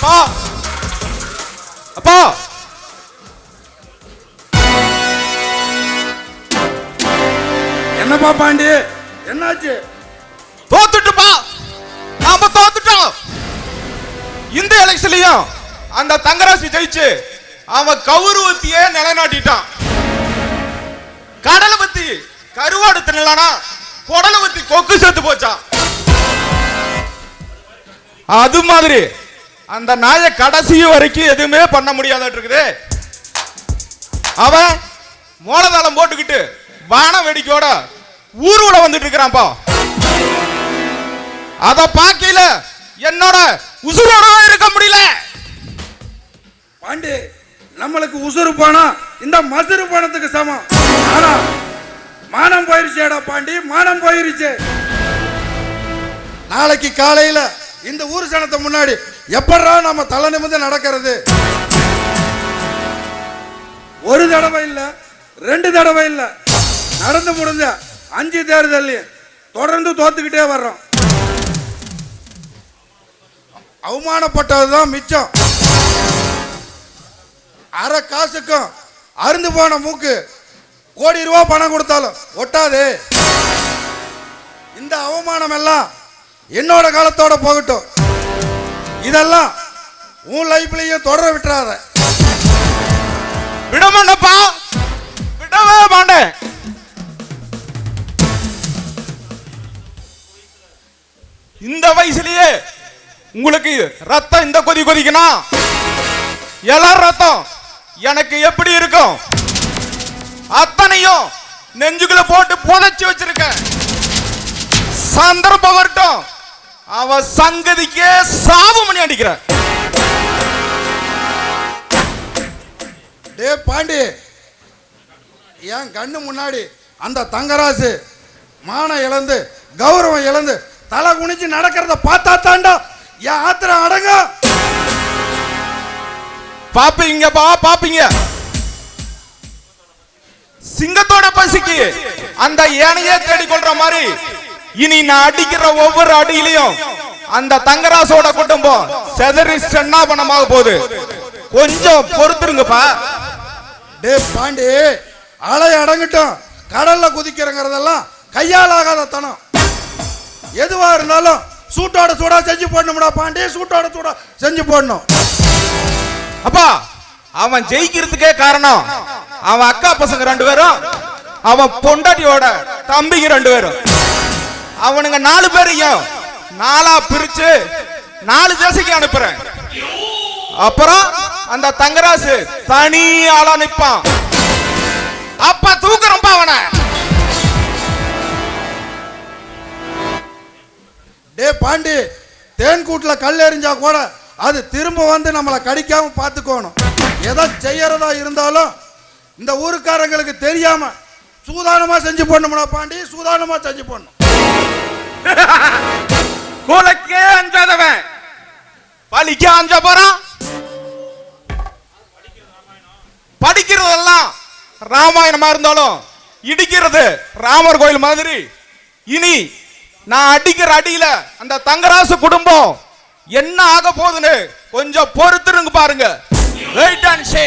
அப்பா அப்பா என்னப்பா பாண்டி, என்னாச்சு? தோத்துட்டுப்பா, நாம தோத்துட்டோம். இந்த எலெக்ஷன்லயும் அந்த தங்கராசி ஜெயிச்சு அவன் கௌரவத்தையே நிலைநாட்டிட்டான். கடலை பத்தி கருவாடு தின்னலானா குடலை பத்தி கொக்கு செத்து போச்சான். அது மாதிரி அந்த நாயை கடைசி வரைக்கும் எதுவுமே பண்ண முடியாத இருக்குது. அவன் மோளதாளம் போட்டுக்கிட்டு வான வேடிக்கையோட ஊர்வலம் வந்துட்டு இருக்கிறான்ப்பா. அத பாக்கையில என்னோட உசுரோட இருக்க முடியல. பாண்டி, நம்மளுக்கு உசுறு பணம் இந்த மசுறு பணத்துக்கு சமம். ஆனா மானம் போயிருச்சேடா பாண்டி, மானம் போயிருச்சு. நாளைக்கு காலையில இந்த ஊர் சனத்தை முன்னாடி எப்படா நம்ம தலை நிமிர்ந்து நடக்கிறது? ஒரு தடவை இல்ல, 2 தடவை இல்ல, நடந்து முடிஞ்ச 5 தேர்தல் தொடர்ந்து தோத்துக்கிட்டே வர்றோம். அவமானப்பட்டதுதான் மிச்சம். அரை காசுக்கும் அருந்து போன மூக்கு கோடி ரூபாய் பணம் கொடுத்தாலும் ஒட்டாது. இந்த அவமானம் எல்லாம் என்னோட காலத்தோட போகட்டும். இதெல்லாம் உன் லைஃப்லயும் தொடர விட்டுறாத. விடமாட்டப்பா, விடவே மாட்டேன். இந்த வயசுலயே உங்களுக்கு ரத்தம் இந்த கொதி கொதிக்கணும். எல்லாரும் ரத்தம் எனக்கு எப்படி இருக்கும் அத்தனையும் நெஞ்சுக்குள்ள போட்டு புதைச்சு வச்சிருக்கேன். சந்தர்ப்பம் வரட்டும், அவ சங்கதிக்கே சாவு மணி அடிக்கிற. டே பாண்டி, என் கண்ணு முன்னாடி அந்த தங்கராசு மானம் இழந்து கௌரவம் இழந்து தலை குனிஞ்சு நடக்கிறத பார்த்தா தாண்டா என் ஆத்திரம் அடங்க. பாப்பீங்கப்பா, பாப்பீங்க. சிங்கத்தோட பசிக்கு அந்த யானையே தேடிக்கொள்ற மாதிரி இனி நான் அடிக்கிற ஒவ்வொரு அடியிலையும் அந்த தங்கராசோட குடும்பம் செதறி சென்னாபனமாக போகுது. கொஞ்சம் பொறுத்துருங்கப்பா. டே பாண்டி, அலை அடங்கட்டும். கடல்ல குதிக்கிறங்கிறதெல்லாம் கையால் ஆகாத தனம். எதுவா இருந்தாலும் சூட்டோட சூடா செஞ்சு போடணும்டா பாண்டி, சூட்டோட சூடா செஞ்சு போடணும். அப்பா, அவன் ஜெயிக்கிறதுக்கே காரணம் அவன் அக்கா பசங்க 2 பேரும், அவன் பொண்டாட்டியோட தம்பிங்க 2 பேரும். அவனுங்க 4 பேரையும் 4ஆ பிரிச்சு 4 தேசைக்கு அனுப்புறேன். அப்புறம் அந்த தங்கராசு தனி ஆளா நிப்பான். அப்ப தூக்குறப்பா அவனை. டே பாண்டி, தேன் கூட்டுல கல் எறிஞ்சா கூட அது திரும்ப வந்து நம்மளை கடிக்காம பார்த்துக்கணும். எதை செய்யறதா இருந்தாலும் இந்த ஊருக்காரங்களுக்கு தெரியாம சூதானமா செஞ்சு போடணும்டா பாண்டி, சூதானமா செஞ்சு போடணும். கூலக்கே அஞ்சாதவன் பழிக்க அஞ்ச போறான். படிக்கிறதெல்லாம் ராமாயணமா இருந்தாலும் இடிக்கிறது ராமர் கோயில் மாதிரி. இனி நான் அடிக்கிற அடியில அந்த தங்கராசு குடும்பம் என்ன ஆக போகுதுன்னு கொஞ்சம் பொறுத்துருங்க பாருங்க. Wait and sea.